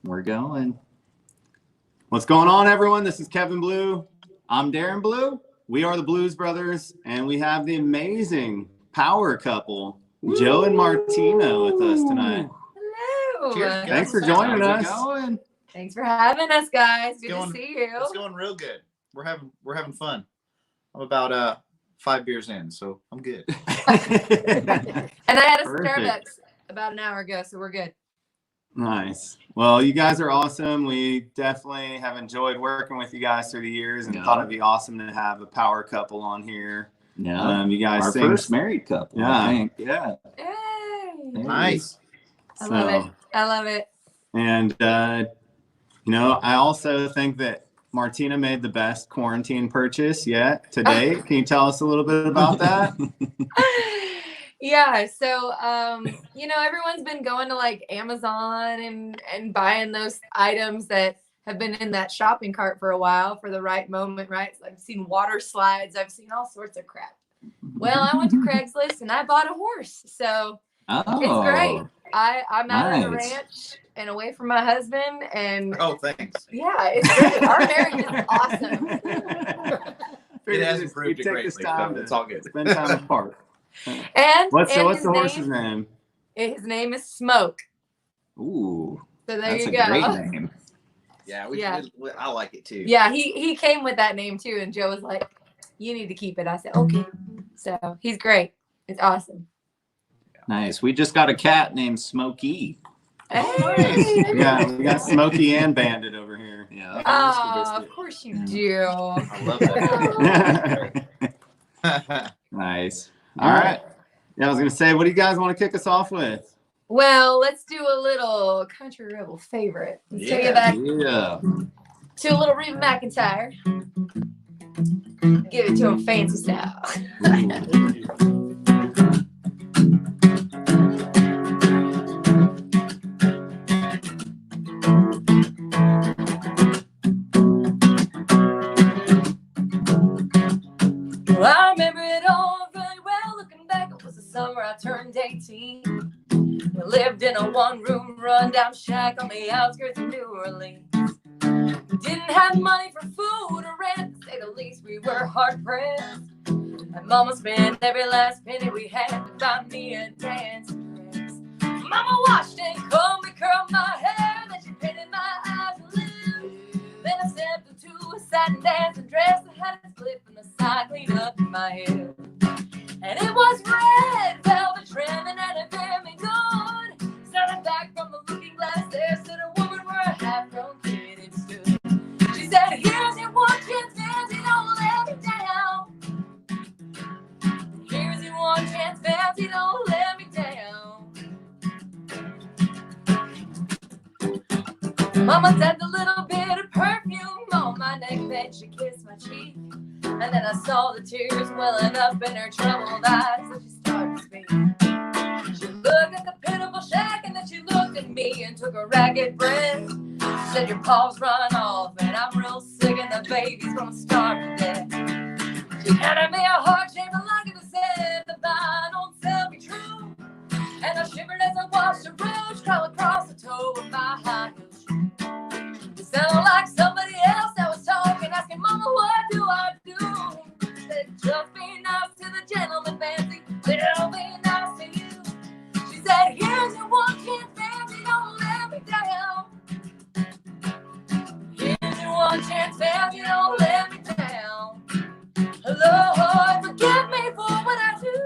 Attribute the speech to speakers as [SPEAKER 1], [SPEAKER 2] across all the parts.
[SPEAKER 1] We're going. What's going on, everyone? This is Kevin Blue. I'm Darren Blue. We are the Blues Brothers, and we have the amazing power couple, Joe and Martina, with us tonight.
[SPEAKER 2] Hello.
[SPEAKER 1] Cheers, thanks for joining us.
[SPEAKER 2] Thanks for having us, guys. Good to see you.
[SPEAKER 3] It's going real good. We're having fun. I'm about 5 beers in, so I'm good.
[SPEAKER 2] And I had a Starbucks about an hour ago, so we're good.
[SPEAKER 1] Nice. Well, you guys are awesome. We definitely have enjoyed working with you guys through the years and thought it'd be awesome to have a power couple on here.
[SPEAKER 4] Yeah.
[SPEAKER 1] You guys
[SPEAKER 4] our first married couple, I think. Yeah.
[SPEAKER 2] Yay.
[SPEAKER 3] Nice.
[SPEAKER 2] I love it.
[SPEAKER 1] And, I also think that Martina made the best quarantine purchase yet to date. Can you tell us a little bit about that?
[SPEAKER 2] Yeah, so everyone's been going to like Amazon and buying those items that have been in that shopping cart for a while for the right moment, right? So I've seen water slides, I've seen all sorts of crap. Well, I went to Craigslist and I bought a horse, so it's great. I'm out on the ranch and away from my husband, and
[SPEAKER 3] thanks.
[SPEAKER 2] Yeah, it's great. Our marriage is awesome.
[SPEAKER 3] It has improved greatly, so it's all good.
[SPEAKER 1] Spend time apart.
[SPEAKER 2] And
[SPEAKER 1] what's the horse's name?
[SPEAKER 2] His name is Smoke.
[SPEAKER 4] Ooh,
[SPEAKER 2] so there
[SPEAKER 4] that's
[SPEAKER 2] you
[SPEAKER 4] a
[SPEAKER 2] go.
[SPEAKER 4] Great name.
[SPEAKER 3] Yeah, I like it too.
[SPEAKER 2] Yeah, he came with that name too, and Joe was like, "You need to keep it." I said, "Okay." So he's great. It's awesome.
[SPEAKER 4] Nice. We just got a cat named Smokey.
[SPEAKER 2] Hey.
[SPEAKER 1] we got Smokey and Bandit over here.
[SPEAKER 4] Yeah.
[SPEAKER 2] Oh, of course you do.
[SPEAKER 3] I love that.
[SPEAKER 1] Nice. All right. Yeah, I was gonna say, what do you guys want to kick us off with?
[SPEAKER 2] Well, let's do a little country rebel favorite. Let's take it back to a little Reba McEntire. Give it to him fancy style. Well, I remember it all really well. Looking back, it was the summer I turned 18. We lived in a one-room rundown shack on the outskirts of New Orleans. We didn't have money for food or rent, to say the least. We were hard-pressed. And Mama spent every last penny we had to buy me a dance dress. Mama washed and combed me, curled my hair, then she painted my eyes and lips. Then I stepped into a satin dancing dress that had a slip in the side, clean up in my hair. And it was red velvet trim, and it fit me good. Standing back from the looking glass, there stood a woman where a half-grown kid had stood. She said, "Here's your one chance, fancy, don't let me down. Here's your one chance, fancy, don't let me down." Mama dabbed a little bit of perfume on my neck, then she kissed my cheek. And then I saw the tears welling up in her troubled eyes as she started to speak. She looked at the pitiful shack, and then she looked at me and took a ragged breath. She said, "Your paws run off, and I'm real sick, and the baby's gonna starve to death." She handed me a heart-shaped locket that said, "The vine don't tell me true." And I shivered as I watched the rouge crawl across the toe of my high heel shoe. It sounded like somebody else that was talking, asking, "Mama, what do I do?" She said, "Just be nice to the gentleman, fancy. They'll be nice to you." She said, "Here's your one chance, fancy. Don't let me down. Here's your one chance, fancy. Don't let me down. Lord, forgive me for what I do.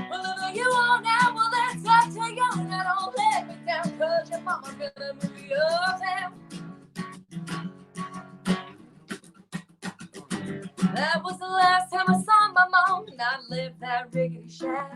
[SPEAKER 2] Whatever you want now, well, that's up to you. Now don't let me down, 'cause your mama's gonna move you uptown." That was the last time I saw my mom, and I lived that rickety shack.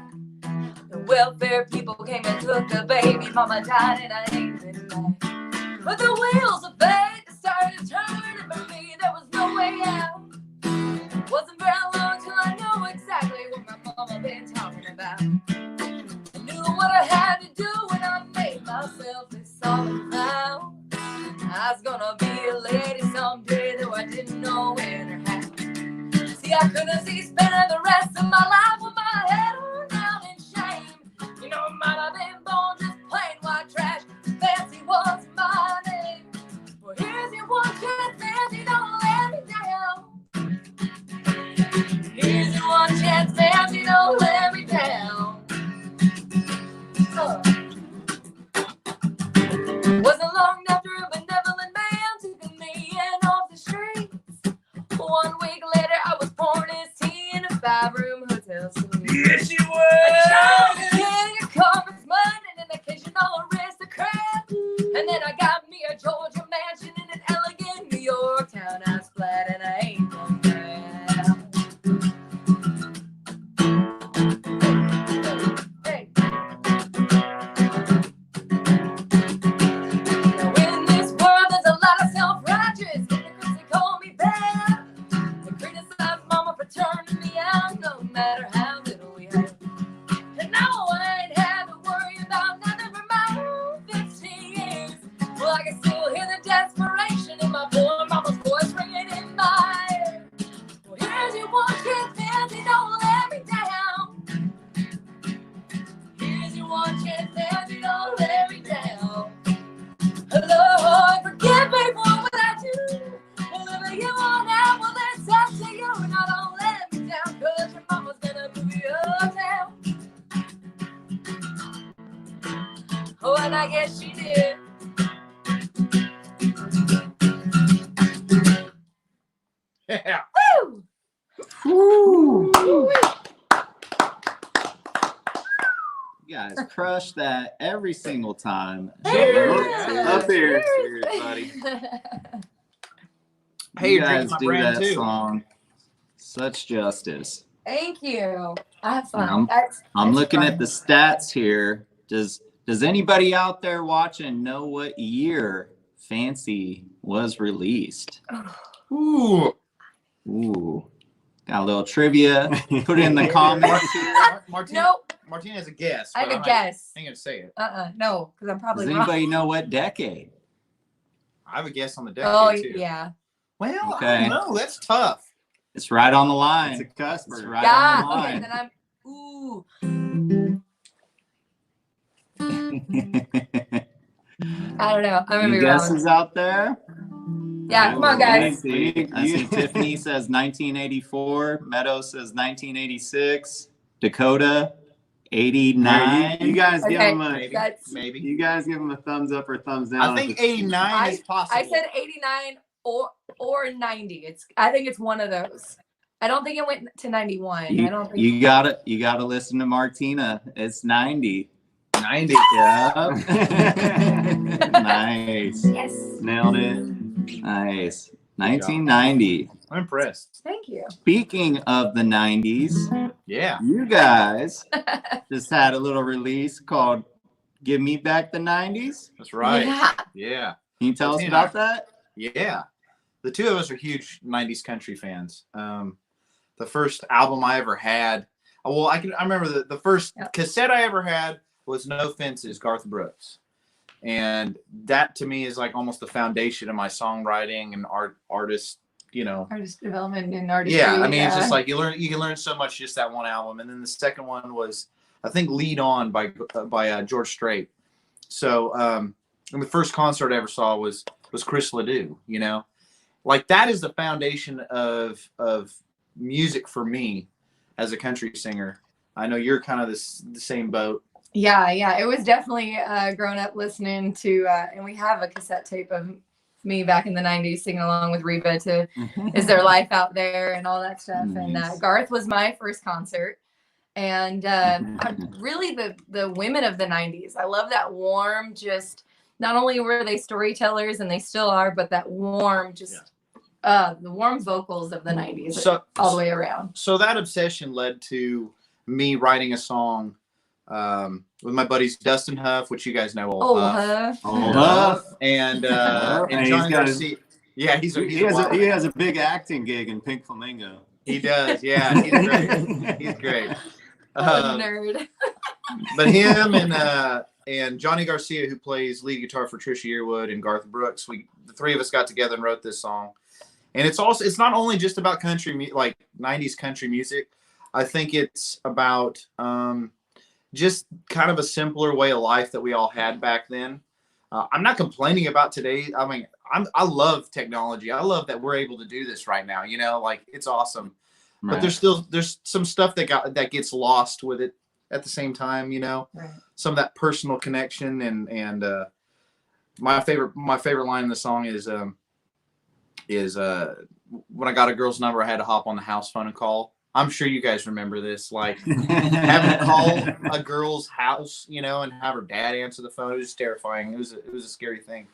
[SPEAKER 2] The welfare people came and took the baby. Mama died and I ain't been back. But the wheels of fate started turning for me. There was no way out. It wasn't very long till I knew exactly what my mama been talking about. I knew what I had to do when I made myself this solid vow. I was gonna be a lady someday, though I didn't know when or how. See, I couldn't see spending the rest of my life with my head on down in shame. You know, I might have been born just plain white trash. Fancy was my name. Wasn't long after a benevolent man took me in off the streets. 1 week later, I was pouring his tea in a 5-room hotel suite.
[SPEAKER 3] Yes, you
[SPEAKER 2] A child, a king, a conference man, and an occasional aristocrat. And then I got me a Georgia mansion in an elegant New York townhouse flat, and I ain't no man. Hey. Now in this world, there's a lot of self-righteous hypocrites that call me bad. They criticize mama for turning me out, no matter how little we have. And now I ain't had to worry about nothing for my own 15 years. Well, I can still hear the desperation in my poor mama's voice ringing in my ear. Well, here's your one chance, Nancy, don't let me down. Here's your one chance, Nancy, don't let me down. Lord, forgive me for what I do. Whatever you want out, well, that's up to you. Now don't let me down, 'cause your mama's gonna move you uptown. Oh, and I guess she did.
[SPEAKER 3] Yeah.
[SPEAKER 2] Woo!
[SPEAKER 4] Woo. You guys crush that every single time.
[SPEAKER 3] Cheers.
[SPEAKER 1] Up here.
[SPEAKER 4] Cheers, buddy.
[SPEAKER 3] Hey,
[SPEAKER 4] You
[SPEAKER 3] you're
[SPEAKER 4] guys
[SPEAKER 3] drinking my
[SPEAKER 4] do
[SPEAKER 3] brand
[SPEAKER 4] that
[SPEAKER 3] too.
[SPEAKER 4] song such justice.
[SPEAKER 2] Thank you. I have fun.
[SPEAKER 4] I'm
[SPEAKER 2] That's
[SPEAKER 4] looking
[SPEAKER 2] fun.
[SPEAKER 4] at the stats here. Does anybody out there watching know what year Fancy was released?
[SPEAKER 3] Ooh.
[SPEAKER 4] Ooh. Got a little trivia. Put it in the comments here.
[SPEAKER 3] Martina,
[SPEAKER 2] Nope.
[SPEAKER 3] Martina has a guess.
[SPEAKER 2] I have
[SPEAKER 3] but
[SPEAKER 2] a
[SPEAKER 3] I'm
[SPEAKER 2] guess.
[SPEAKER 3] not gonna say it.
[SPEAKER 2] No, because I'm probably
[SPEAKER 4] Does
[SPEAKER 2] wrong.
[SPEAKER 4] anybody know what decade?
[SPEAKER 3] I have a guess on the decade
[SPEAKER 2] Oh,
[SPEAKER 3] too.
[SPEAKER 2] yeah.
[SPEAKER 3] Well, I
[SPEAKER 4] Okay.
[SPEAKER 3] don't know. That's tough.
[SPEAKER 4] It's right on the
[SPEAKER 1] It's a
[SPEAKER 4] line.
[SPEAKER 1] cusper.
[SPEAKER 4] It's right
[SPEAKER 2] Yeah.
[SPEAKER 4] on
[SPEAKER 2] Okay,
[SPEAKER 4] the
[SPEAKER 2] then I'm. Ooh.
[SPEAKER 4] line.
[SPEAKER 2] I don't know. I'm gonna
[SPEAKER 4] Any
[SPEAKER 2] be wrong.
[SPEAKER 4] guesses out there?
[SPEAKER 2] Yeah, come on,
[SPEAKER 4] I
[SPEAKER 2] guys.
[SPEAKER 4] see Tiffany says 1984. Meadow says 1986. Dakota, 89.
[SPEAKER 1] You guys give
[SPEAKER 2] Okay.
[SPEAKER 1] him a.
[SPEAKER 3] Maybe.
[SPEAKER 2] That's.
[SPEAKER 3] Maybe.
[SPEAKER 1] You guys give him a thumbs up or thumbs down.
[SPEAKER 3] I think 89 is possible.
[SPEAKER 2] I said 89 or 90. I think it's one of those. I don't think it went to 91. I don't think.
[SPEAKER 4] You gotta listen to Martina. It's 90.
[SPEAKER 3] 90.
[SPEAKER 4] Yeah. Nice.
[SPEAKER 2] Yes.
[SPEAKER 1] Nailed it.
[SPEAKER 4] Nice. 1990.
[SPEAKER 3] I'm impressed.
[SPEAKER 2] Thank you.
[SPEAKER 4] Speaking of the 90s,
[SPEAKER 3] Yeah.
[SPEAKER 4] you guys just had a little release called Give Me Back the 90s.
[SPEAKER 3] That's right.
[SPEAKER 2] Yeah.
[SPEAKER 3] Yeah.
[SPEAKER 4] Can you tell us
[SPEAKER 3] Martina.
[SPEAKER 4] about that?
[SPEAKER 3] Yeah. The two of us are huge 90s country fans. The first album I ever had, well, I remember the first cassette I ever had was No Fences, Garth Brooks. And that to me is like almost the foundation of my songwriting and artist,
[SPEAKER 2] Artist development and artistry.
[SPEAKER 3] Yeah, I mean, it's just like you can learn so much just that one album. And then the second one was, I think, Lead On by George Strait. So, and the first concert I ever saw was Chris Ledoux. Like that is the foundation of music for me as a country singer. I know you're kind of the same boat.
[SPEAKER 2] Yeah. It was definitely growing up listening to, and we have a cassette tape of me back in the 90s singing along with Reba to Is There Life Out There and all that stuff.
[SPEAKER 4] Nice.
[SPEAKER 2] And Garth was my first concert. And really the women of the 90s. I love that warm, just not only were they storytellers and they still are, but that warm, the warm vocals of the 90s all the way around.
[SPEAKER 3] So that obsession led to me writing a song with my buddies Dustin Huff, which you guys know,
[SPEAKER 1] Huff.
[SPEAKER 3] and
[SPEAKER 1] And
[SPEAKER 3] Johnny
[SPEAKER 1] he's got
[SPEAKER 3] Garcia. Yeah, he
[SPEAKER 1] he has a big acting gig in Pink Flamingo.
[SPEAKER 3] He does. Yeah, he's great. He's great.
[SPEAKER 2] Nerd.
[SPEAKER 3] But him and Johnny Garcia, who plays lead guitar for Trisha Yearwood, and Garth Brooks, the three of us got together and wrote this song. And it's not only just about country, like 90s country music. I think it's about just kind of a simpler way of life that we all had back then. I'm not complaining about today. I mean, I love technology. I love that we're able to do this right now. Like it's awesome.
[SPEAKER 4] Right.
[SPEAKER 3] But there's some stuff that gets lost with it at the same time.
[SPEAKER 2] Right.
[SPEAKER 3] Some of that personal connection and my favorite line in the song is when I got a girl's number, I had to hop on the house phone and call. I'm sure you guys remember this, like having to call a girl's house, you know, and have her dad answer the phone. It was terrifying. It was a scary thing.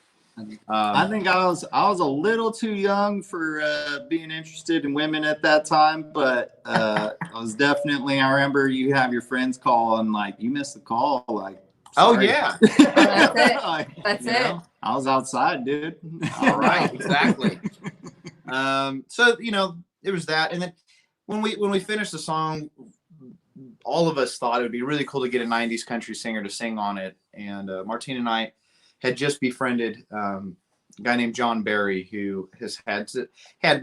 [SPEAKER 1] I think I was a little too young for being interested in women at that time, but I was definitely. I remember you have your friends call and like you missed the call, like.
[SPEAKER 3] Oh
[SPEAKER 1] sorry.
[SPEAKER 3] yeah,
[SPEAKER 2] That's it.
[SPEAKER 1] Like,
[SPEAKER 2] That's
[SPEAKER 3] you
[SPEAKER 2] it.
[SPEAKER 3] know?
[SPEAKER 1] I was outside, dude.
[SPEAKER 3] All right, exactly. So you know, it was that, and then when we finished the song, all of us thought it would be really cool to get a '90s country singer to sing on it, and Martina and I had just befriended a guy named John Barry, who has had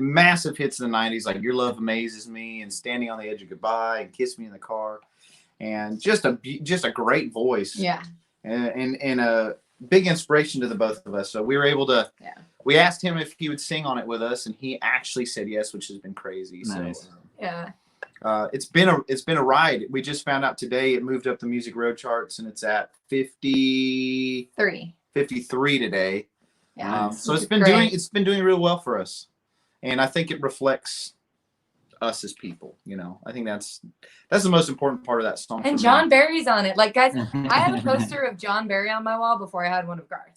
[SPEAKER 3] massive hits in the '90s, like "Your Love Amazes Me" and "Standing on the Edge of Goodbye" and "Kiss Me in the Car," and just a great voice.
[SPEAKER 2] Yeah.
[SPEAKER 3] And a big inspiration to the both of us. So we were able to.
[SPEAKER 2] Yeah.
[SPEAKER 3] We asked him if he would sing on it with us, and he actually said yes, which has been crazy.
[SPEAKER 1] Nice.
[SPEAKER 3] So,
[SPEAKER 2] Yeah.
[SPEAKER 3] it's been a ride. We just found out today it moved up the Music Road charts, and it's at 53 today.
[SPEAKER 2] Yeah.
[SPEAKER 3] So it's
[SPEAKER 2] Great.
[SPEAKER 3] been doing real well for us, and I think it reflects us as people. You know, I think that's the most important part of that song.
[SPEAKER 2] And
[SPEAKER 3] for
[SPEAKER 2] John
[SPEAKER 3] me.
[SPEAKER 2] Barry's on it. Like, guys, I have a poster of John Barry on my wall before I had one of Garth.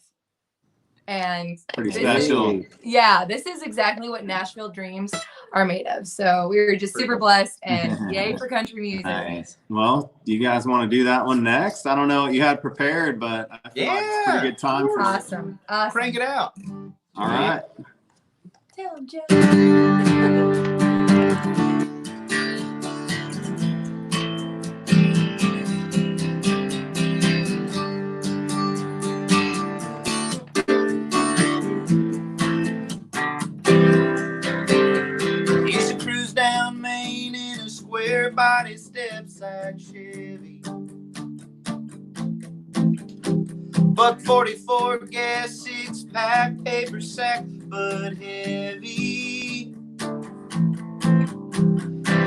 [SPEAKER 2] And
[SPEAKER 1] Pretty
[SPEAKER 2] this
[SPEAKER 1] special.
[SPEAKER 2] is- yeah, this is exactly what Nashville dreams are made of. So we were just super blessed, and yay for country music.
[SPEAKER 1] Nice. Well, do you guys want to do that one next? I don't know what you had prepared, but I feel like it's a pretty good time for
[SPEAKER 2] Awesome. Awesome.
[SPEAKER 3] Crank it out.
[SPEAKER 1] All right.
[SPEAKER 2] Tell him, Joe.
[SPEAKER 3] Used to cruise down Main in a square body step-side Chevy. Buck 44 gas, 6-pack, paper sack, but heavy.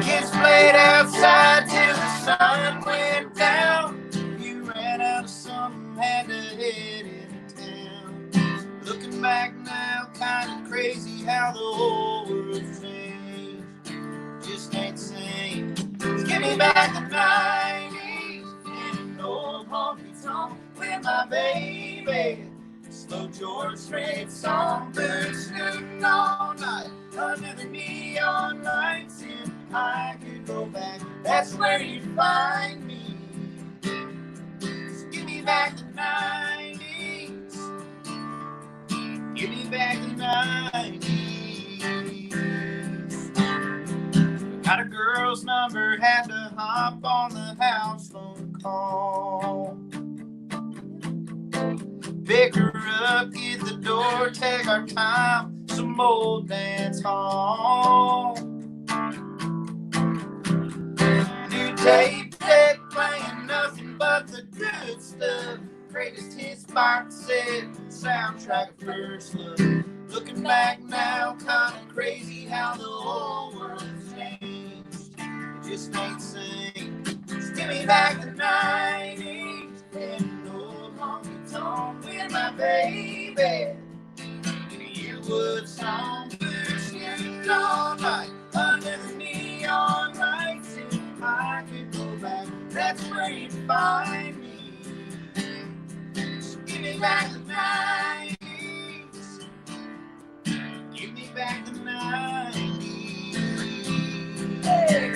[SPEAKER 3] Kids played outside till the sun went down. You ran out of something, had to head into town. Looking back now, kind of crazy how the whole world's changed. Just ain't sane. Just give me back the 90s in an old honky tonk with my baby. Slow George Strait songbirds scooting all night under the neon lights. If I could go back, that's where you'd find me. Just give me back the 90s. Give me back the 90s. Got a girl's number, had to hop on the house phone call. Pick her up, get the door, take our time, some old dance hall. New tape deck playing nothing but the good stuff. Greatest hits box set, soundtrack of First Love. Looking back now, kinda crazy how the whole world's changed. It just ain't sane. Just give me back the 90s and an old honky tonk with my baby. In a Yearwood songbird shooting all night under the neon lights. If I could go back, that's where you'd find me. So give me back the 90s. Give me back the 90s. Hey.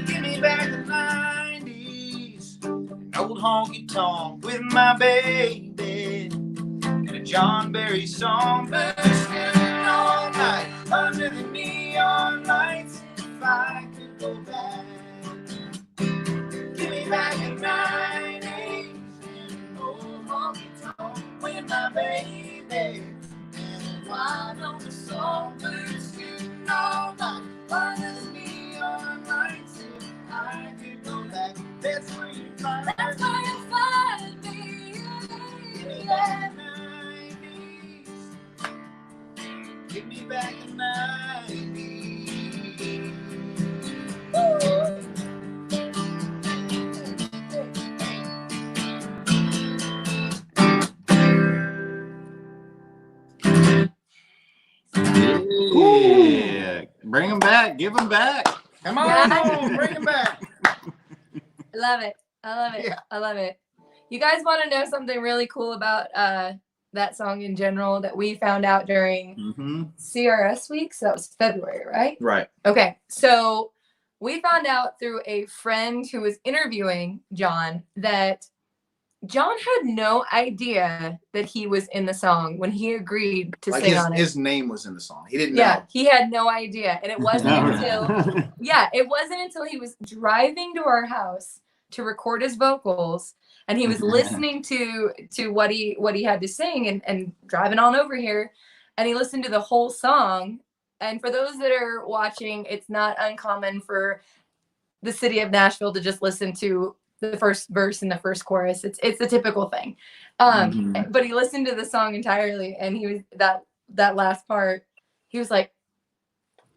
[SPEAKER 3] Give me back the 90s. An old honky tonk with my baby. And a John Barry song, but screaming all night under the neon lights. If I could go back, give me back the 90s. And an old honky tonk with my baby. And a wide open song, but screaming all night under the neon lights. If I could go back, that's where you find me.
[SPEAKER 2] That's where you find me.
[SPEAKER 3] Give me back the 90s. Give me back the 90s.
[SPEAKER 4] Bring them back. Give them back.
[SPEAKER 3] Come on,
[SPEAKER 2] Yeah.
[SPEAKER 3] bring him back.
[SPEAKER 2] I love it. I love it.
[SPEAKER 3] Yeah.
[SPEAKER 2] I love it. You guys want to know something really cool about that song in general that we found out during
[SPEAKER 4] Mm-hmm.
[SPEAKER 2] CRS week? So that was February, right?
[SPEAKER 3] Right.
[SPEAKER 2] Okay. So we found out through a friend who was interviewing John that John had no idea that he was in the song when he agreed to
[SPEAKER 3] Like
[SPEAKER 2] sing on it.
[SPEAKER 3] his name was in the song. He didn't
[SPEAKER 2] Yeah,
[SPEAKER 3] know.
[SPEAKER 2] he had no idea. And it wasn't until it wasn't until he was driving to our house to record his vocals and he was listening to what he had to sing and driving on over here and he listened to the whole song. And for those that are watching, it's not uncommon for the city of Nashville to just listen to the first verse and the first chorus. It's a typical thing. But he listened to the song entirely and he was that last part, he was like,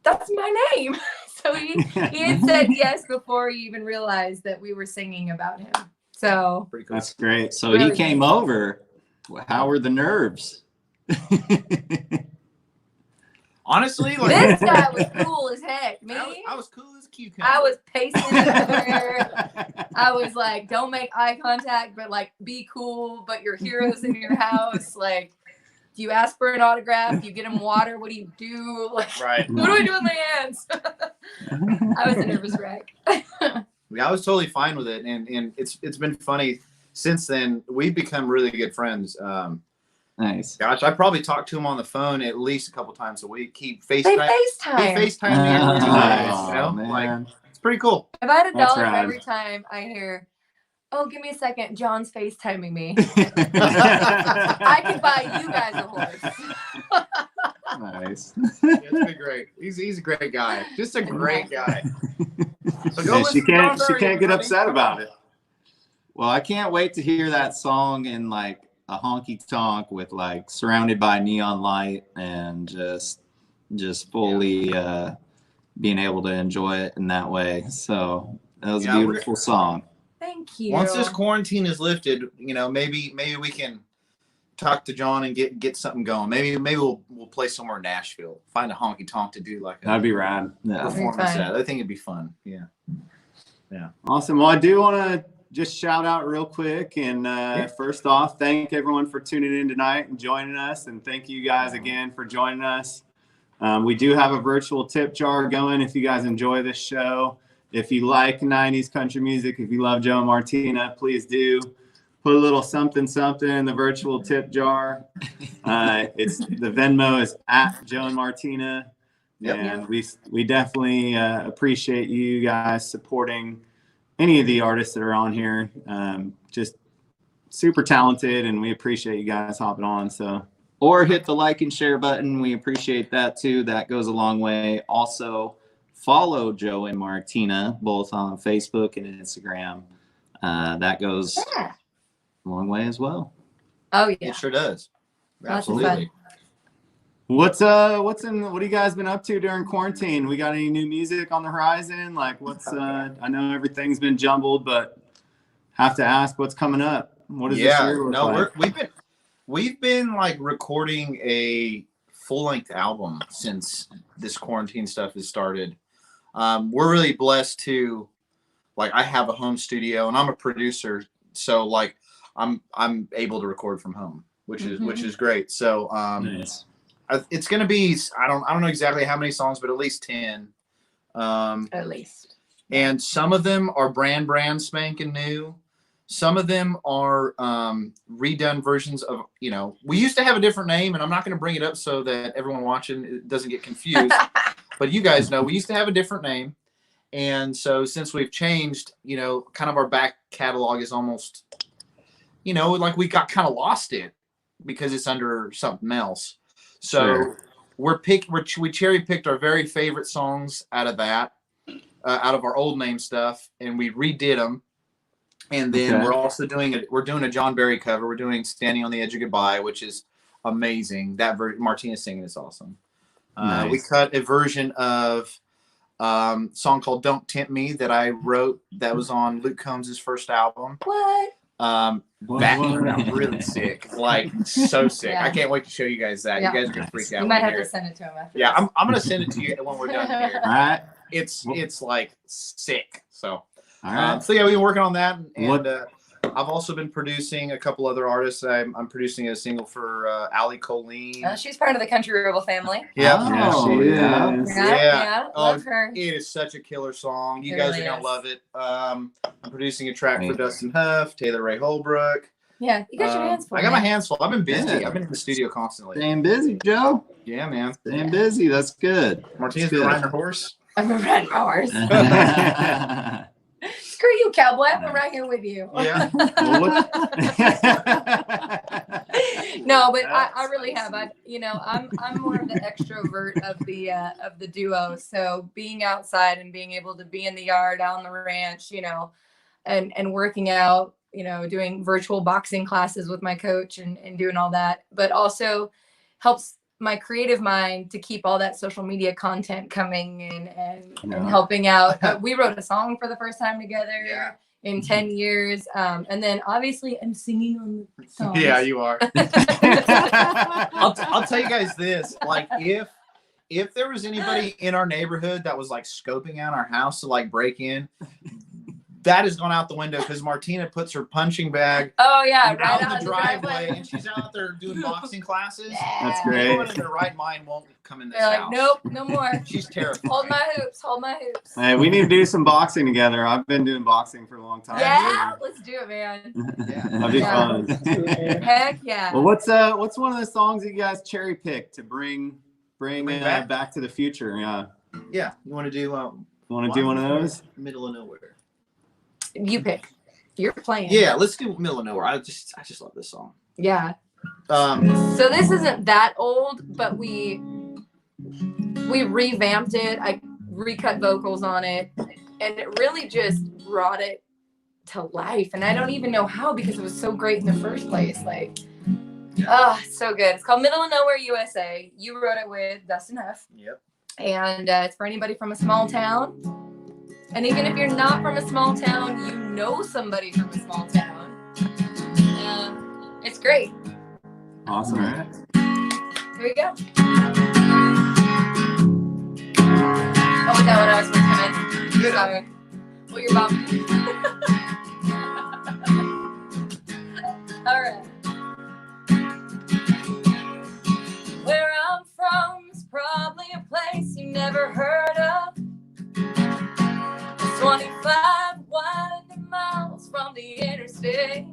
[SPEAKER 2] that's my name. So he had said yes before he even realized that we were singing about him. So
[SPEAKER 3] Pretty cool.
[SPEAKER 1] That's great.
[SPEAKER 4] So
[SPEAKER 2] Really
[SPEAKER 4] he came over. How were the nerves?
[SPEAKER 3] Honestly, like
[SPEAKER 2] this guy was cool as heck. Me,
[SPEAKER 3] I was cool as a cucumber.
[SPEAKER 2] I was pacing everywhere. I was like, don't make eye contact, but like be cool, but your heroes in your house. Like, do you ask for an autograph? Do you get him water? What do you do? Like,
[SPEAKER 3] right.
[SPEAKER 2] what do I do with my hands? I was a nervous wreck.
[SPEAKER 3] Yeah, I was totally fine with it, and it's been funny since then. We've become really good friends.
[SPEAKER 4] Nice.
[SPEAKER 3] Gosh, I probably talk to him on the phone at least a couple times a week. He
[SPEAKER 2] They
[SPEAKER 3] FaceTime.
[SPEAKER 2] FaceTime.
[SPEAKER 3] He FaceTime me every time.
[SPEAKER 1] Oh,
[SPEAKER 3] You know,
[SPEAKER 4] man.
[SPEAKER 3] like it's pretty cool.
[SPEAKER 2] If I had
[SPEAKER 1] That's
[SPEAKER 2] $1
[SPEAKER 1] rad.
[SPEAKER 2] every time I hear, oh, give me a second, John's FaceTiming me, I could buy you guys a horse.
[SPEAKER 4] Nice.
[SPEAKER 3] It's been great. He's a great guy. Just a great guy. So go
[SPEAKER 1] And
[SPEAKER 3] listen
[SPEAKER 1] she
[SPEAKER 3] to
[SPEAKER 1] can't
[SPEAKER 3] John Berry,
[SPEAKER 1] get
[SPEAKER 3] everybody.
[SPEAKER 1] upset about it.
[SPEAKER 4] Well, I can't wait to hear that song in like a honky tonk with like surrounded by neon light and just fully being able to enjoy it in that way. So that was
[SPEAKER 3] Yeah,
[SPEAKER 4] a beautiful song.
[SPEAKER 2] Thank you.
[SPEAKER 3] Once this quarantine is lifted, you know, maybe we can talk to John and get something going. Maybe we'll play somewhere in Nashville. Find a honky tonk to do like a
[SPEAKER 1] That'd be rad.
[SPEAKER 4] Yeah.
[SPEAKER 3] performance
[SPEAKER 2] fun.
[SPEAKER 3] at. I think it'd be fun. Yeah.
[SPEAKER 1] Awesome. Well, I do want to just shout out real quick. And first off, thank everyone for tuning in tonight and joining us. And thank you guys again for joining us. We do have a virtual tip jar going if you guys enjoy this show. If you like 90s country music, if you love Joe and Martina, please do put a little something in the virtual tip jar. It's the Venmo is at Joe and Martina.
[SPEAKER 3] Yep.
[SPEAKER 1] And we definitely appreciate you guys supporting any of the artists that are on here. Just super talented, and we appreciate you guys hopping on. So,
[SPEAKER 4] Or hit the like and share button. We appreciate that too. That goes a long way. Also, follow Joe and Martina both on Facebook and Instagram. That goes
[SPEAKER 2] Yeah.
[SPEAKER 4] a long way as well.
[SPEAKER 2] Oh yeah.
[SPEAKER 3] It sure does.
[SPEAKER 2] Lots of
[SPEAKER 3] Absolutely.
[SPEAKER 1] what have you guys been up to during quarantine? We got any new music on the horizon? Like I know everything's been jumbled, but have to ask what's coming up. What does this year look like?
[SPEAKER 3] We've been like recording a full-length album since this quarantine stuff has started. We're really blessed to, like, I have a home studio and I'm a producer, so like I'm able to record from home, which is great. So
[SPEAKER 4] Nice.
[SPEAKER 3] it's gonna be, I don't know exactly how many songs, but at least 10.
[SPEAKER 2] At least.
[SPEAKER 3] And some of them are brand spanking new. Some of them are redone versions of, you know, we used to have a different name, and I'm not going to bring it up so that everyone watching doesn't get confused. But you guys know we used to have a different name. And so since we've changed, you know, kind of our back catalog is almost, you know, like we got kind of lost it because it's under something else. So
[SPEAKER 4] Sure.
[SPEAKER 3] we cherry picked our very favorite songs out of that, out of our old name stuff, and we redid them. And then
[SPEAKER 4] Okay.
[SPEAKER 3] we're also doing a John Berry cover. We're doing "Standing on the Edge of Goodbye," which is amazing. That Martina singing is awesome.
[SPEAKER 4] Nice.
[SPEAKER 3] We cut a version of song called "Don't Tempt Me" that I wrote. That was on Luke Combs' first album.
[SPEAKER 2] What?
[SPEAKER 3] That really sick, like so sick.
[SPEAKER 2] Yeah.
[SPEAKER 3] I can't wait to show you guys that.
[SPEAKER 2] Yeah.
[SPEAKER 3] You guys are gonna freak out.
[SPEAKER 2] You
[SPEAKER 3] when
[SPEAKER 2] might
[SPEAKER 3] you
[SPEAKER 2] have
[SPEAKER 3] hear
[SPEAKER 2] to
[SPEAKER 3] it.
[SPEAKER 2] send it to him after.
[SPEAKER 3] Yeah,
[SPEAKER 2] this.
[SPEAKER 3] I'm gonna send it to you when we're done here.
[SPEAKER 4] All right.
[SPEAKER 3] It's like sick. So
[SPEAKER 4] All right.
[SPEAKER 3] so yeah, we've been working on that, and
[SPEAKER 4] What-
[SPEAKER 3] I've also been producing a couple other artists. I'm producing a single for Ali Colleen.
[SPEAKER 2] She's part of the Country Rebel family.
[SPEAKER 3] Yeah,
[SPEAKER 4] Oh,
[SPEAKER 3] she is.
[SPEAKER 4] yeah.
[SPEAKER 2] Yeah,
[SPEAKER 3] Oh,
[SPEAKER 2] love her.
[SPEAKER 3] It is such a killer song. You
[SPEAKER 2] It
[SPEAKER 3] guys
[SPEAKER 2] really
[SPEAKER 3] are gonna
[SPEAKER 2] is.
[SPEAKER 3] love it. I'm producing a track for
[SPEAKER 4] Right.
[SPEAKER 3] Dustin Huff, Taylor Ray Holbrook.
[SPEAKER 2] Yeah, you got your hands full.
[SPEAKER 3] I got my
[SPEAKER 2] man.
[SPEAKER 3] hands full. I've been busy.
[SPEAKER 4] Yeah.
[SPEAKER 3] I've been in the studio constantly.
[SPEAKER 4] Staying busy, Joe.
[SPEAKER 3] Yeah, man.
[SPEAKER 4] Staying busy. That's good.
[SPEAKER 3] Martina's
[SPEAKER 4] That's
[SPEAKER 3] been
[SPEAKER 4] good.
[SPEAKER 3] riding her horse.
[SPEAKER 2] I'm a red horse. Screw you, cowboy. I'm right here with you.
[SPEAKER 3] Yeah.
[SPEAKER 4] Well, what-
[SPEAKER 2] No, but I really have. I'm more of the extrovert of the duo. So being outside and being able to be in the yard, out on the ranch, and working out, doing virtual boxing classes with my coach and doing all that, but also helps my creative mind to keep all that social media content coming and
[SPEAKER 4] Yeah.
[SPEAKER 2] helping out. We wrote a song for the first time together.
[SPEAKER 3] Yeah.
[SPEAKER 2] In 10 years. And then obviously I'm singing on the song.
[SPEAKER 3] Yeah, you are. I'll tell you guys this. Like, if there was anybody in our neighborhood that was like scoping out our house to like break in, that has gone out the window because Martina puts her punching bag
[SPEAKER 2] Oh yeah,
[SPEAKER 3] out
[SPEAKER 2] right
[SPEAKER 3] in
[SPEAKER 2] out
[SPEAKER 3] the driveway and she's out there doing boxing classes.
[SPEAKER 4] That's great.
[SPEAKER 3] Anyone in their right mind won't come in this
[SPEAKER 2] They're like,
[SPEAKER 3] house.
[SPEAKER 2] nope, no more.
[SPEAKER 3] She's terrified.
[SPEAKER 2] Hold my hoops, hold my hoops.
[SPEAKER 4] Hey, we need to do some boxing together. I've been doing boxing for a long time.
[SPEAKER 2] Yeah, let's do it, man.
[SPEAKER 4] That'd be
[SPEAKER 2] Yeah.
[SPEAKER 4] fun.
[SPEAKER 2] Heck yeah.
[SPEAKER 4] Well, what's one of the songs you guys cherry picked to bring back to the future? Yeah,
[SPEAKER 3] Yeah, you want to do
[SPEAKER 4] want to do one of those?
[SPEAKER 3] Middle of Nowhere?
[SPEAKER 2] You pick. You're playing.
[SPEAKER 3] Yeah, let's do Middle of Nowhere. I just love this song.
[SPEAKER 2] Yeah.
[SPEAKER 3] Um,
[SPEAKER 2] So this isn't that old, but we revamped it. I recut vocals on it, and it really just brought it to life. And I don't even know how because it was so great in the first place. Like, so good. It's called Middle of Nowhere, USA. You wrote it with Dustin Huff,
[SPEAKER 3] yep.
[SPEAKER 2] and it's for anybody from a small town. And even if you're not from a small town, you know somebody from a small town. It's great.
[SPEAKER 4] Awesome. All right.
[SPEAKER 2] Here we go. Oh, with that one, I was supposed to come in. Sorry. Well, you're bumping. All right. Where I'm from is probably a place you never heard of. 25 winding miles from the interstate.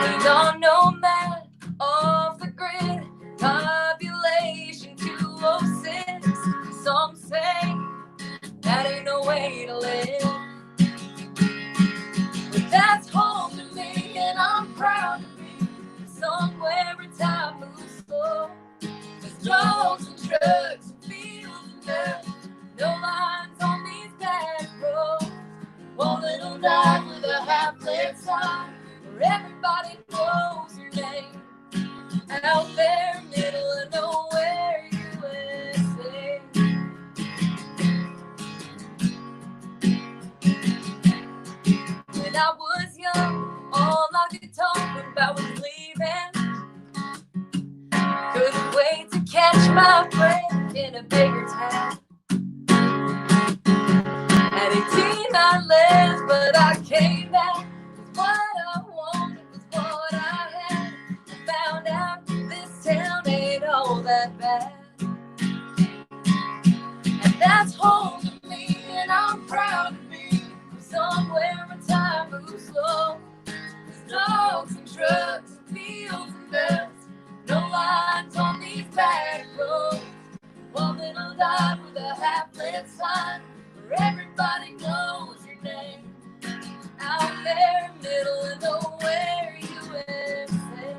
[SPEAKER 2] Ain't on no map off the grid. Population 206. Some say that ain't no way to live. But that's home to me, and I'm proud to be somewhere where time moves slow. There's dogs and trucks and fields and dirt. No lines on these back roads. One little dot with a half-lit sign where everybody knows your name. Out there, middle of nowhere, USA. When I was young, all I could talk about was leaving. Couldn't wait to catch my breath in a bigger town. At 18 I left, but I came back. What I wanted was what I had. I found out this town ain't all that bad. And that's home to me, and I'm proud to be from somewhere where time moves slow. There's dogs and trucks and fields and dirt. No lines on these back roads. One little dot with a half-lit sign where everybody knows your name. Out there, middle of nowhere, USA.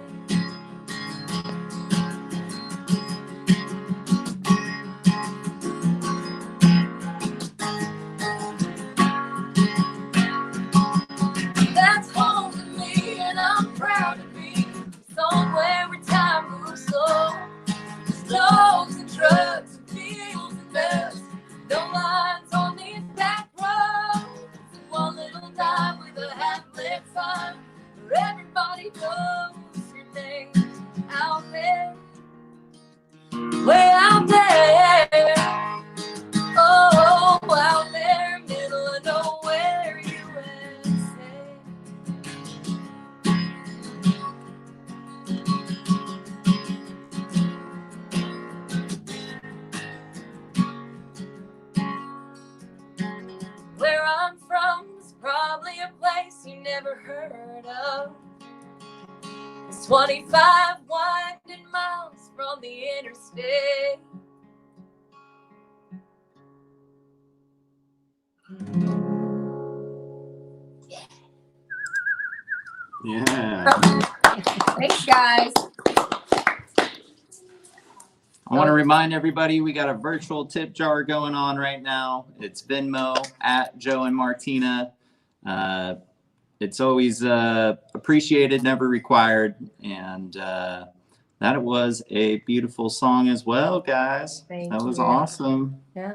[SPEAKER 2] That's home to me, and I'm proud to be somewhere where time moves slow. There's dogs and trucks and fields and dust. No lines on these back roads. I'm from is probably a place you never heard of. It's 25 winding miles from the interstate.
[SPEAKER 1] Yeah.
[SPEAKER 2] Thanks, guys.
[SPEAKER 4] I want to remind everybody we got a virtual tip jar going on right now. It's Venmo at Joe and Martina. It's always appreciated, never required. And that was a beautiful song as well, guys.
[SPEAKER 2] Thank
[SPEAKER 4] that was
[SPEAKER 2] you.
[SPEAKER 4] awesome.
[SPEAKER 3] Yeah,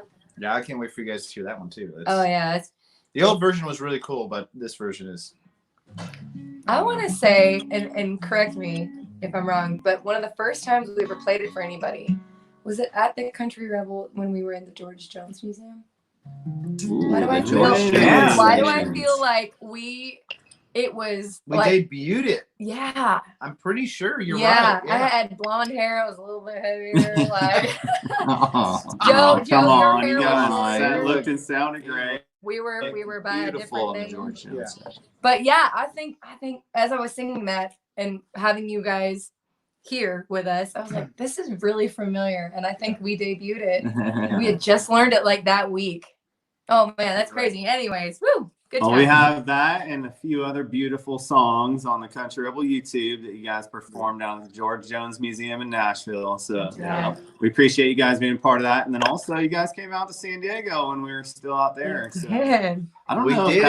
[SPEAKER 3] I can't wait for you guys to hear that one too.
[SPEAKER 2] Oh, yeah.
[SPEAKER 3] The old version was really cool, but this version is.
[SPEAKER 2] I want to say, and correct me if I'm wrong, but one of the first times we ever played it for anybody, was it at the Country Rebel when we were in the George Jones Museum? Why do I feel like it was
[SPEAKER 3] We
[SPEAKER 2] like,
[SPEAKER 3] debuted it.
[SPEAKER 2] yeah.
[SPEAKER 3] I'm pretty sure you're
[SPEAKER 2] Yeah,
[SPEAKER 3] right.
[SPEAKER 2] I had blonde hair. I was a little bit heavier. Like,
[SPEAKER 1] Come
[SPEAKER 2] Joe,
[SPEAKER 1] on,
[SPEAKER 2] your
[SPEAKER 1] you
[SPEAKER 2] hair was
[SPEAKER 1] guys
[SPEAKER 2] longer.
[SPEAKER 1] looked and sounded great.
[SPEAKER 2] We were by a
[SPEAKER 4] Beautiful
[SPEAKER 2] different
[SPEAKER 4] on the
[SPEAKER 2] name.
[SPEAKER 4] George Jones session.
[SPEAKER 2] But yeah, I think as I was singing that and having you guys here with us, I was like, this is really familiar. And I think we debuted it. We had just learned it like that week. Oh man, that's crazy. Anyways, woo, good
[SPEAKER 1] Well,
[SPEAKER 2] time.
[SPEAKER 1] we have that and a few other beautiful songs on the Country Rebel YouTube that you guys performed down at the George Jones Museum in Nashville. So
[SPEAKER 2] Yeah.
[SPEAKER 1] we appreciate you guys being part of that. And then also you guys came out to San Diego when we were still out there. So
[SPEAKER 2] Man.
[SPEAKER 1] I don't
[SPEAKER 3] We
[SPEAKER 1] know.
[SPEAKER 3] did.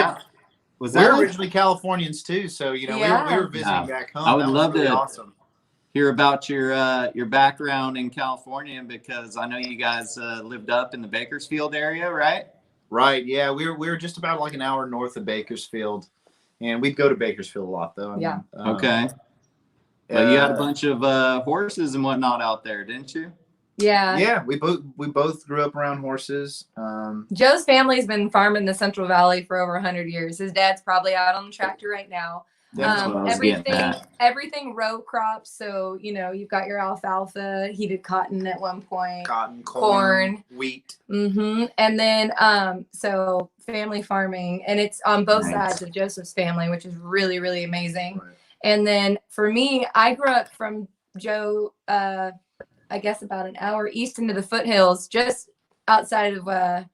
[SPEAKER 1] Was
[SPEAKER 3] We're
[SPEAKER 1] that
[SPEAKER 3] originally Californians too, so we were visiting back home.
[SPEAKER 4] I would
[SPEAKER 3] That was
[SPEAKER 4] love
[SPEAKER 3] really
[SPEAKER 4] to
[SPEAKER 3] awesome.
[SPEAKER 4] hear about your background in California, because I know you guys lived up in the Bakersfield area, right?
[SPEAKER 3] Right, yeah, we were just about like an hour north of Bakersfield, and we'd go to Bakersfield a lot though.
[SPEAKER 2] Yeah.
[SPEAKER 4] Okay. Well, you had a bunch of horses and whatnot out there, didn't you?
[SPEAKER 2] Yeah.
[SPEAKER 3] Yeah, we both grew up around horses.
[SPEAKER 2] Joe's family's been farming the Central Valley for over 100 years. His dad's probably out on the tractor right now.
[SPEAKER 3] That's
[SPEAKER 4] what I was getting at.
[SPEAKER 2] Everything row crops. So, you've got your alfalfa. He did cotton at one point.
[SPEAKER 3] Cotton,
[SPEAKER 2] corn,
[SPEAKER 3] wheat.
[SPEAKER 2] Mm-hmm. And then, so family farming, and it's on both sides of Joseph's family, which is really, really amazing.
[SPEAKER 3] Right.
[SPEAKER 2] And then for me, I grew up from Joe, I guess about an hour east into the foothills, just outside of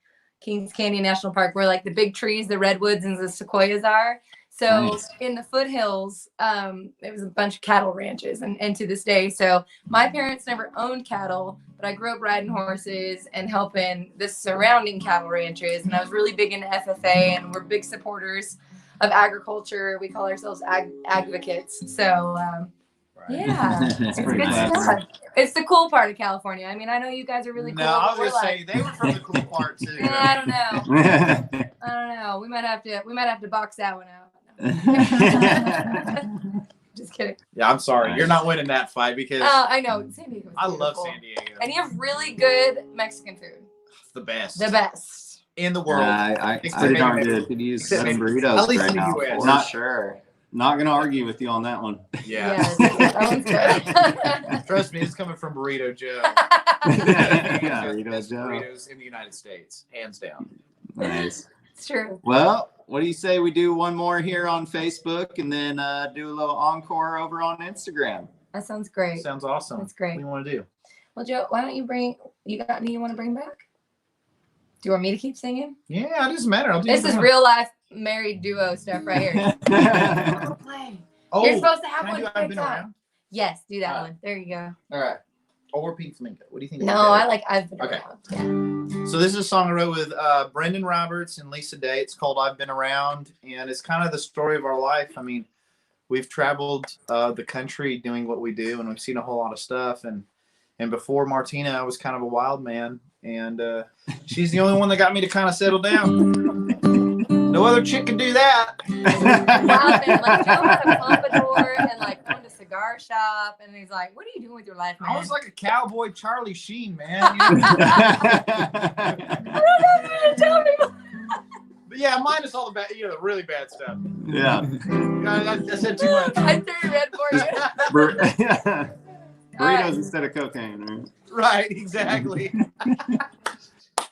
[SPEAKER 2] Kings Canyon National Park, where like the big trees, the redwoods and the sequoias are. So in the foothills, it was a bunch of cattle ranches, and to this day. So my parents never owned cattle, but I grew up riding horses and helping the surrounding cattle ranches. And I was really big into FFA, and we're big supporters of agriculture. We call ourselves advocates. So yeah,
[SPEAKER 1] That's
[SPEAKER 2] it's
[SPEAKER 1] pretty
[SPEAKER 2] good
[SPEAKER 1] nice.
[SPEAKER 2] stuff. It's the cool part of California. I mean, I know you guys are really cool.
[SPEAKER 3] No, I
[SPEAKER 2] but
[SPEAKER 3] was
[SPEAKER 2] we're
[SPEAKER 3] gonna say they were from the cool part too.
[SPEAKER 2] I don't know. I don't know. We might have to box that one out. Just kidding.
[SPEAKER 3] Yeah, I'm sorry,
[SPEAKER 1] Nice.
[SPEAKER 3] you're not winning that fight because
[SPEAKER 2] I know San Diego.
[SPEAKER 3] I love San Diego.
[SPEAKER 2] And you have really good Mexican food.
[SPEAKER 3] It's the best.
[SPEAKER 2] The best.
[SPEAKER 3] In the world.
[SPEAKER 4] I
[SPEAKER 3] Except
[SPEAKER 1] darn
[SPEAKER 3] maybe-
[SPEAKER 1] did.
[SPEAKER 4] could use
[SPEAKER 3] Except
[SPEAKER 4] some
[SPEAKER 3] maybe-
[SPEAKER 4] burritos
[SPEAKER 3] at least
[SPEAKER 4] right
[SPEAKER 3] in the
[SPEAKER 4] now.
[SPEAKER 3] US.
[SPEAKER 4] For
[SPEAKER 1] Not-
[SPEAKER 4] sure.
[SPEAKER 1] Not gonna argue with you on that one.
[SPEAKER 3] Yeah.
[SPEAKER 2] That one's good.
[SPEAKER 3] Trust me, it's coming from Burrito Joe.
[SPEAKER 1] Yeah,
[SPEAKER 4] Burrito
[SPEAKER 3] Best
[SPEAKER 4] Joe.
[SPEAKER 3] burritos in the United States, hands down.
[SPEAKER 4] Nice.
[SPEAKER 2] It's true.
[SPEAKER 4] Well, what do you say we do one more here on Facebook and then do a little encore over on Instagram?
[SPEAKER 2] That sounds great.
[SPEAKER 3] Sounds awesome.
[SPEAKER 2] That's great.
[SPEAKER 3] What do you want to do?
[SPEAKER 2] Well, Joe, why don't you got any you want to bring back? Do you want me to keep singing?
[SPEAKER 3] Yeah, it doesn't matter. I'll do
[SPEAKER 2] This
[SPEAKER 3] either
[SPEAKER 2] is
[SPEAKER 3] one.
[SPEAKER 2] real life married duo stuff right here. Don't play.
[SPEAKER 3] Oh,
[SPEAKER 2] You're supposed to have
[SPEAKER 3] can I
[SPEAKER 2] one
[SPEAKER 3] do I've
[SPEAKER 2] next
[SPEAKER 3] been
[SPEAKER 2] time.
[SPEAKER 3] around?
[SPEAKER 2] Yes, do that
[SPEAKER 3] All
[SPEAKER 2] one. There you go.
[SPEAKER 3] All right. Or Pink Flamingo. What do you think?
[SPEAKER 2] No,
[SPEAKER 3] about
[SPEAKER 2] I
[SPEAKER 3] that?
[SPEAKER 2] like I've been
[SPEAKER 3] Okay.
[SPEAKER 2] around. Yeah.
[SPEAKER 3] So this is a song I wrote with Brendan Roberts and Lisa Day. It's called I've Been Around, and it's kind of the story of our life. I mean, we've traveled the country doing what we do, and we've seen a whole lot of stuff. And before Martina, I was kind of a wild man, and she's the only one that got me to kind of settle down. No other chick can do that.
[SPEAKER 2] Wow, man, like Joe had a pompadour and like owned a cigar shop, and he's like, "What are you doing with your life, man?"
[SPEAKER 3] I was like a cowboy Charlie Sheen, man.
[SPEAKER 2] I don't know, man. Tell me.
[SPEAKER 3] But yeah, minus all the bad, the really bad stuff.
[SPEAKER 1] Yeah.
[SPEAKER 3] I said too much.
[SPEAKER 2] I threw red for you.
[SPEAKER 1] Burritos
[SPEAKER 2] All right.
[SPEAKER 1] instead of cocaine, right?
[SPEAKER 3] Right, exactly.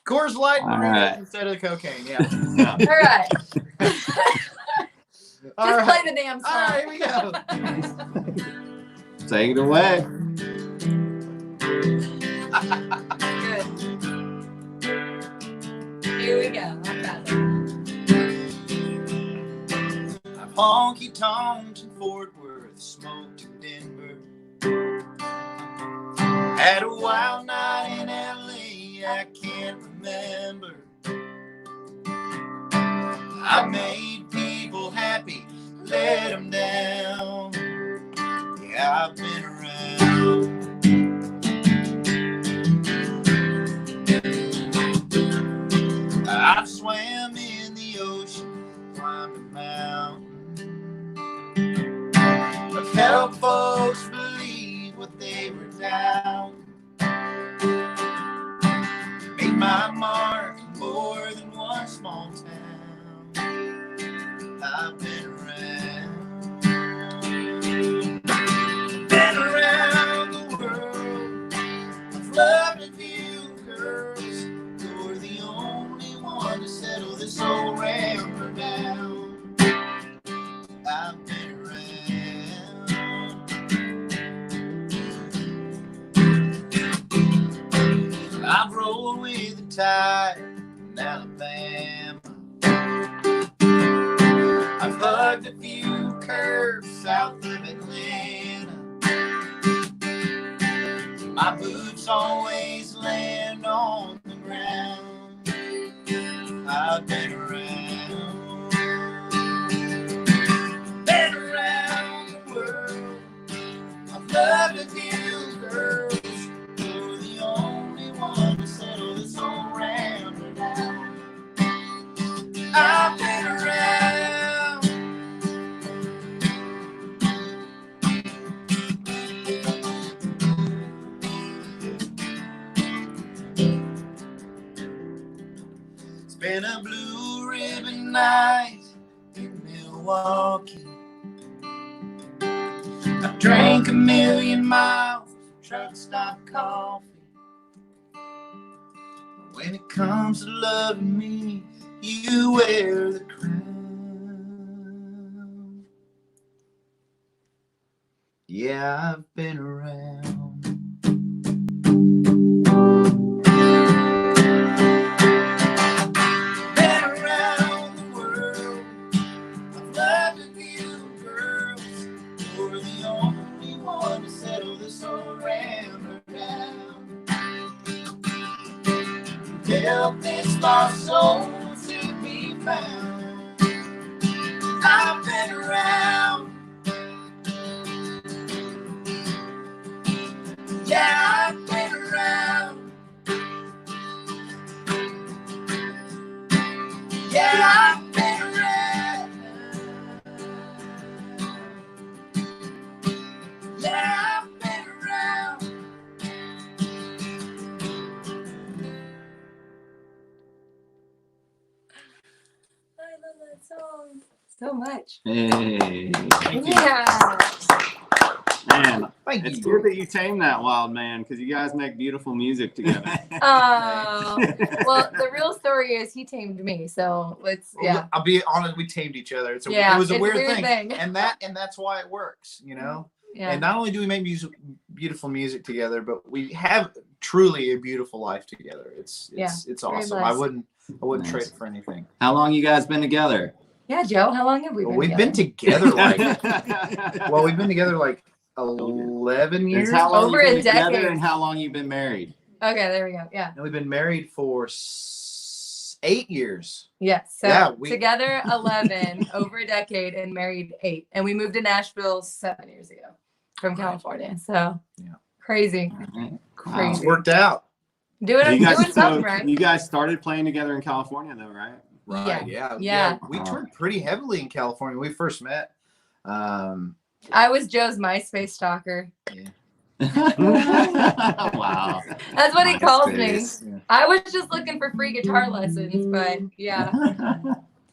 [SPEAKER 3] Coors Light
[SPEAKER 4] All
[SPEAKER 3] burritos
[SPEAKER 4] right.
[SPEAKER 3] instead of cocaine. Yeah.
[SPEAKER 2] All right.
[SPEAKER 3] All
[SPEAKER 2] Just
[SPEAKER 3] right.
[SPEAKER 2] play the damn
[SPEAKER 3] All right,
[SPEAKER 2] song.
[SPEAKER 3] here we go.
[SPEAKER 4] Take it away.
[SPEAKER 2] Good. Here we go. I got it.
[SPEAKER 3] I've honky tonked in Fort Worth, smoked in Denver. Had a wild night in LA, I can't remember. I made people happy, let them down. Yeah, I've been around. I've swam in the ocean, climbed a mountain. I've helped folks believe what they were down. Made my mark in more than one small town. I've been around. Been around the world. I've loved a few girls. You're the only one to settle this old ramper down. I've been around. I've rolled with the tide in Alabama. I've hugged a few curves south of Atlanta. My boots always land on the ground. I've been around. Been around the world. I've loved a few girls. You're the only one to settle this old rambler down. I've been around. It's been a blue ribbon night in Milwaukee. I drank 1,000,000 miles of truck stop coffee. When it comes to loving me, you wear the crown. Yeah, I've been around. Been around the world. I've loved a few girls. You're the only one to settle this old rambler down. Help this lost soul to be found. I've been around. Yeah, I've been around. Yeah, I've been around. Yeah, I've been around.
[SPEAKER 2] I love that song so much.
[SPEAKER 4] Hey.
[SPEAKER 3] Thank you.
[SPEAKER 2] Yeah.
[SPEAKER 1] Man,
[SPEAKER 3] Thank
[SPEAKER 1] it's
[SPEAKER 3] you.
[SPEAKER 1] good that you tamed that wild man because you guys make beautiful music together.
[SPEAKER 2] Oh. Well, the real story is he tamed me. So let's, yeah.
[SPEAKER 3] I'll be honest, we tamed each other. It was a
[SPEAKER 2] it's
[SPEAKER 3] weird thing.
[SPEAKER 2] thing.
[SPEAKER 3] And that's why it works, you know?
[SPEAKER 2] Yeah.
[SPEAKER 3] And not only do we make beautiful music together, but we have truly a beautiful life together. It's awesome. I wouldn't
[SPEAKER 4] Nice.
[SPEAKER 3] trade it for anything.
[SPEAKER 4] How long you guys been together?
[SPEAKER 2] Yeah, Joe, how long have we been
[SPEAKER 3] We've
[SPEAKER 2] together?
[SPEAKER 3] been together we've been together like 11 years.
[SPEAKER 1] It's how long
[SPEAKER 2] Over
[SPEAKER 1] you've
[SPEAKER 2] a
[SPEAKER 1] been together
[SPEAKER 2] decade.
[SPEAKER 1] and how long you've been married.
[SPEAKER 2] Okay, there we go. Yeah.
[SPEAKER 3] And we've been married for 8 years.
[SPEAKER 2] Yes. So
[SPEAKER 3] Yeah,
[SPEAKER 2] together 11, over a decade, and married 8. And we moved to Nashville 7 years ago from California. So
[SPEAKER 3] Yeah.
[SPEAKER 2] crazy.
[SPEAKER 3] It's
[SPEAKER 2] Crazy.
[SPEAKER 3] worked out.
[SPEAKER 2] Doing something
[SPEAKER 1] So
[SPEAKER 2] right.
[SPEAKER 1] you guys started playing together in California though, right?
[SPEAKER 3] Right.
[SPEAKER 2] Yeah.
[SPEAKER 3] We toured pretty heavily in California when we first met.
[SPEAKER 2] I was Joe's MySpace stalker.
[SPEAKER 1] Wow.
[SPEAKER 2] That's what he calls me.
[SPEAKER 4] MySpace.
[SPEAKER 3] Yeah.
[SPEAKER 2] I was just looking for free guitar lessons, but yeah,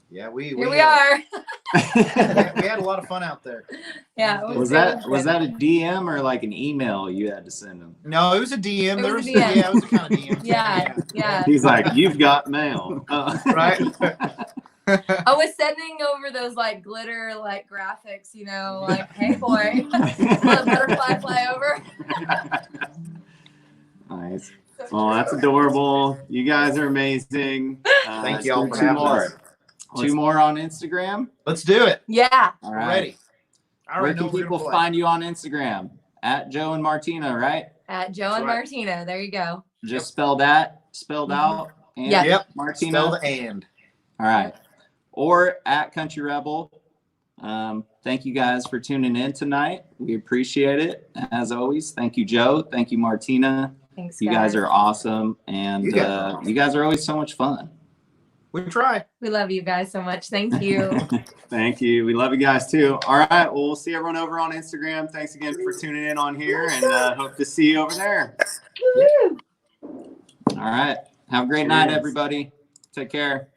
[SPEAKER 3] Yeah, we
[SPEAKER 2] here we are.
[SPEAKER 3] We had a lot of fun out there.
[SPEAKER 2] Yeah. It
[SPEAKER 4] Was that a DM or like an email you had to send him?
[SPEAKER 3] No, it was a DM.
[SPEAKER 2] It
[SPEAKER 3] There
[SPEAKER 2] was
[SPEAKER 3] was
[SPEAKER 2] a DM.
[SPEAKER 3] yeah, it was a kind of DM.
[SPEAKER 2] Yeah.
[SPEAKER 4] He's like, you've got mail.
[SPEAKER 3] Right.
[SPEAKER 2] I was sending over those like glitter like graphics, you know, like, hey boy, let a butterfly fly over.
[SPEAKER 4] Nice. Well, that's adorable. You guys are amazing.
[SPEAKER 3] Thank you all for
[SPEAKER 4] two
[SPEAKER 3] having
[SPEAKER 4] more.
[SPEAKER 3] us.
[SPEAKER 4] Two more on Instagram.
[SPEAKER 3] Let's do it.
[SPEAKER 2] Yeah.
[SPEAKER 4] All
[SPEAKER 3] We're
[SPEAKER 4] right.
[SPEAKER 3] ready. I
[SPEAKER 4] Where
[SPEAKER 3] already know
[SPEAKER 4] can
[SPEAKER 3] we're
[SPEAKER 4] people
[SPEAKER 3] gonna play.
[SPEAKER 4] find you on Instagram? At Joe and Martina, right?
[SPEAKER 2] At Joe
[SPEAKER 3] That's
[SPEAKER 2] and
[SPEAKER 3] right.
[SPEAKER 2] Martina. There you go.
[SPEAKER 4] Just spelled out, and
[SPEAKER 2] Yeah.
[SPEAKER 3] Yep.
[SPEAKER 4] Martina.
[SPEAKER 3] Spell the and.
[SPEAKER 4] All right. Or at Country Rebel. Thank you guys for tuning in tonight. We appreciate it. As always, thank you, Joe. Thank you, Martina.
[SPEAKER 2] Thanks,
[SPEAKER 4] You guys are awesome. And
[SPEAKER 3] You guys are awesome.
[SPEAKER 4] you guys are always so much fun.
[SPEAKER 3] We try.
[SPEAKER 2] We love you guys so much. Thank you.
[SPEAKER 1] Thank you. We love you guys too. All right. Well, we'll see everyone over on Instagram. Thanks again for tuning in on here, and hope to see you over there.
[SPEAKER 4] All right. Have a great night, everybody. Take care.